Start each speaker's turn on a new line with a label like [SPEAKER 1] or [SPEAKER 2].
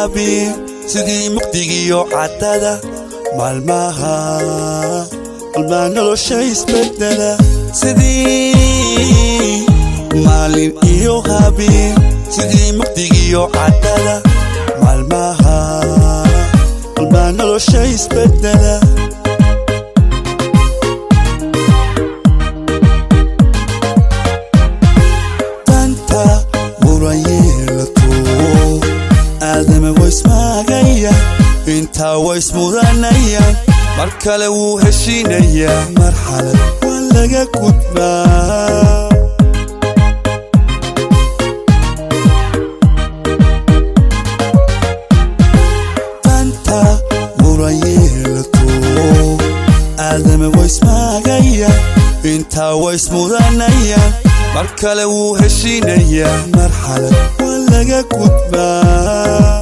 [SPEAKER 1] habeen sidii mugdigiyo cadada maalmaha nolosha isbedela sidii maalin iyo habeen sidii mugdigiyo cadada maalmaha nolosha isbedela inta ways mudanayaan mar kale wuu heshiinayaa marxalad waa laga gudbaa tanta murayeelato aadama ways maagayaan inta ways mudanayaan mar kale wuu heshiinayaa marxalad waa laga gudbaa